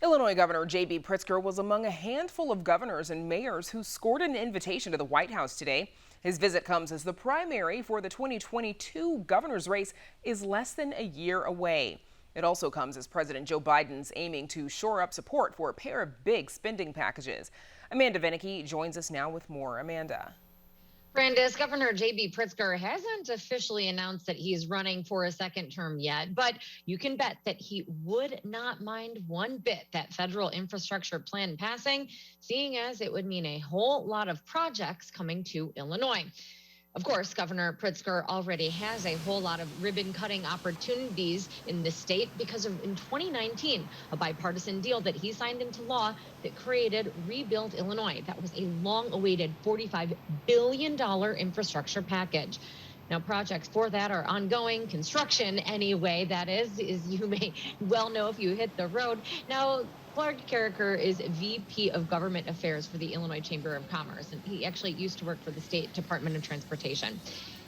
Illinois Governor J.B. Pritzker was among a handful of governors and mayors who scored an invitation to the White House today. His visit comes as the primary for the 2022 governor's race is less than a year away. It also comes as President Joe Biden's aiming to shore up support for a pair of big spending packages. Amanda Vinicky joins us now with more. Amanda. Brandis, Governor J.B. Pritzker hasn't officially announced that he's running for a second term yet, but you can bet that he would not mind one bit that federal infrastructure plan passing, seeing as it would mean a whole lot of projects coming to Illinois. Of course, Governor Pritzker already has a whole lot of ribbon cutting opportunities in the state because of, in 2019, a bipartisan deal that he signed into law that created Rebuild Illinois. That was a long awaited $45 billion infrastructure package. Now, projects for that are ongoing. Construction, anyway, that is you may well know if you hit the road. Now, Clark Carricker is VP of Government Affairs for the Illinois Chamber of Commerce, and he actually used to work for the State Department of Transportation.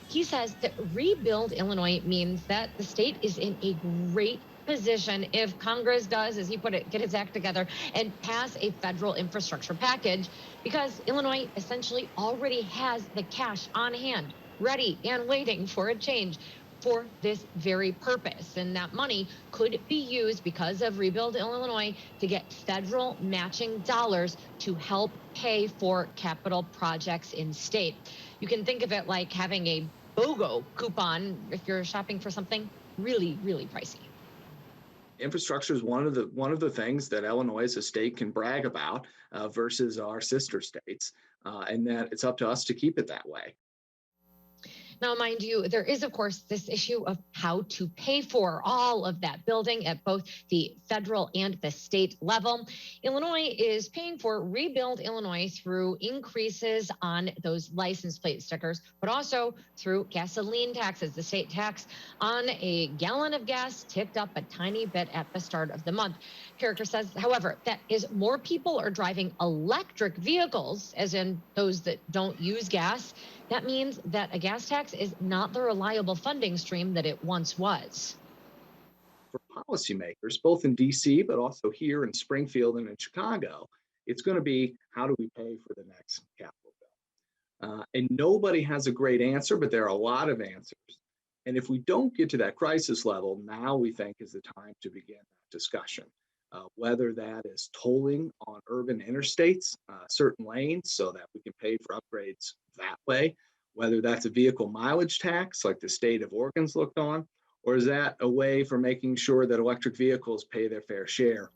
He says that Rebuild Illinois means that the state is in a great position if Congress does, as he put it, get its act together and pass a federal infrastructure package, because Illinois essentially already has the cash on hand, ready and waiting for a change for this very purpose. And that money could be used, because of Rebuild Illinois, to get federal matching dollars to help pay for capital projects in state. You can think of it like having a BOGO coupon if you're shopping for something really, really pricey. Infrastructure is one of the things that Illinois as a state can brag about versus our sister states, and that it's up to us to keep it that way. Now, mind you, there is, of course, this issue of how to pay for all of that building at both the federal and the state level. Illinois is paying for Rebuild Illinois through increases on those license plate stickers, but also through gasoline taxes. The state tax on a gallon of gas ticked up a tiny bit at the start of the month. Carricker says, however, that is more people are driving electric vehicles, as in those that don't use gas. That means that a gas tax is not the reliable funding stream that it once was. For policymakers, both in DC, but also here in Springfield and in Chicago, it's going to be, how do we pay for the next capital bill? And nobody has a great answer, but there are a lot of answers. And if we don't get to that crisis level, now we think is the time to begin that discussion. Whether that is tolling on urban interstates, certain lanes, so that we can pay for upgrades that way, whether that's a vehicle mileage tax like the state of Oregon's looked on, or is that a way for making sure that electric vehicles pay their fair share?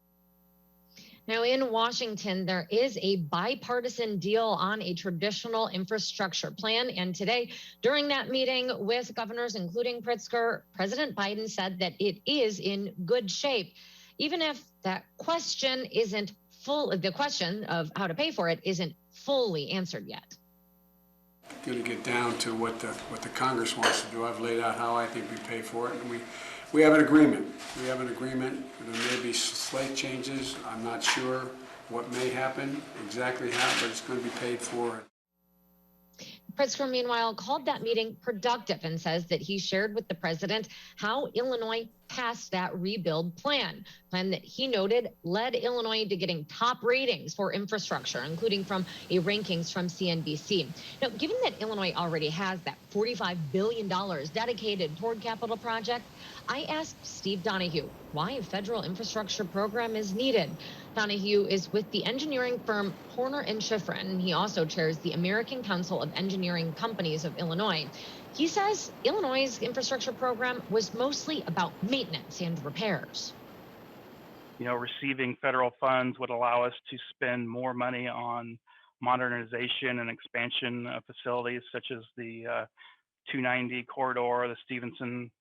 Now, in Washington, there is a bipartisan deal on a traditional infrastructure plan. And today, during that meeting with governors, including Pritzker, President Biden said that it is in good shape, even if that question isn't full. The question of how to pay for it isn't fully answered yet. Going to get down to what the Congress wants to do. I've laid out how I think we pay for it, and we have an agreement. We have an agreement. There may be slight changes. I'm not sure what may happen, exactly how, but it's going to be paid for. Pritzker, meanwhile, called that meeting productive and says that he shared with the president how Illinois passed that rebuild plan that he noted led Illinois to getting top ratings for infrastructure, including from a rankings from CNBC. Now, given that Illinois already has that $45 billion dedicated toward capital projects, I asked Steve Donahue why a federal infrastructure program is needed. Donahue is with the engineering firm Horner and Schifrin. He also chairs the American Council of Engineering Companies of Illinois. He says Illinois' infrastructure program was mostly about maintenance and repairs. Receiving federal funds would allow us to spend more money on modernization and expansion of facilities such as the 290 corridor, the Stevenson,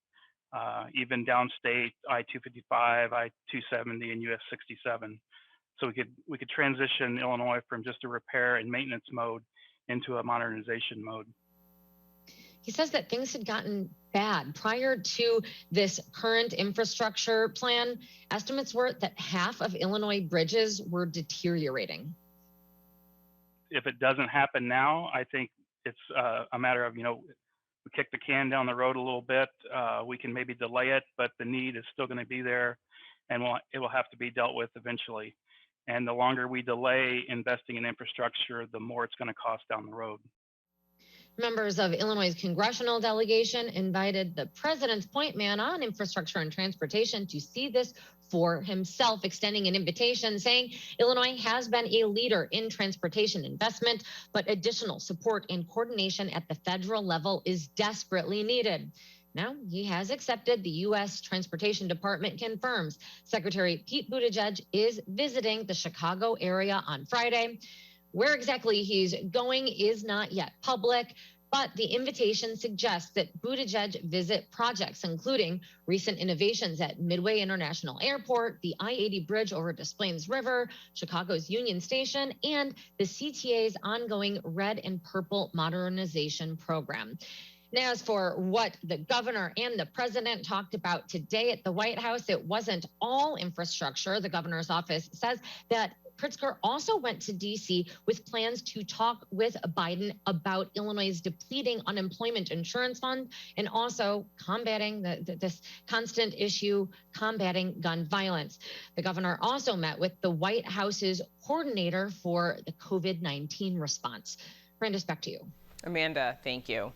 even downstate I-255, I-270, and US 67. So we could transition Illinois from just a repair and maintenance mode into a modernization mode. He says that things had gotten bad prior to this current infrastructure plan. Estimates were that half of Illinois bridges were deteriorating. If it doesn't happen now, I think it's a matter of, we kick the can down the road a little bit. We can maybe delay it, but the need is still going to be there. and it will have to be dealt with eventually. And the longer we delay investing in infrastructure, the more it's going to cost down the road. Members of Illinois' congressional delegation invited the president's point man on infrastructure and transportation to see this for himself, extending an invitation saying Illinois has been a leader in transportation investment, but additional support and coordination at the federal level is desperately needed. Now, he has accepted. The U.S. Transportation Department confirms Secretary Pete Buttigieg is visiting the Chicago area on Friday. Where exactly he's going is not yet public, but the invitation suggests that Buttigieg visit projects, including recent innovations at Midway International Airport, the I-80 bridge over Des Plaines River, Chicago's Union Station, and the CTA's ongoing Red and Purple modernization program. Now, as for what the governor and the president talked about today at the White House, it wasn't all infrastructure. The governor's office says that Pritzker also went to D.C. with plans to talk with Biden about Illinois' depleting unemployment insurance fund and also combating this constant issue, combating gun violence. The governor also met with the White House's coordinator for the COVID-19 response. Brandis, back to you. Amanda, thank you.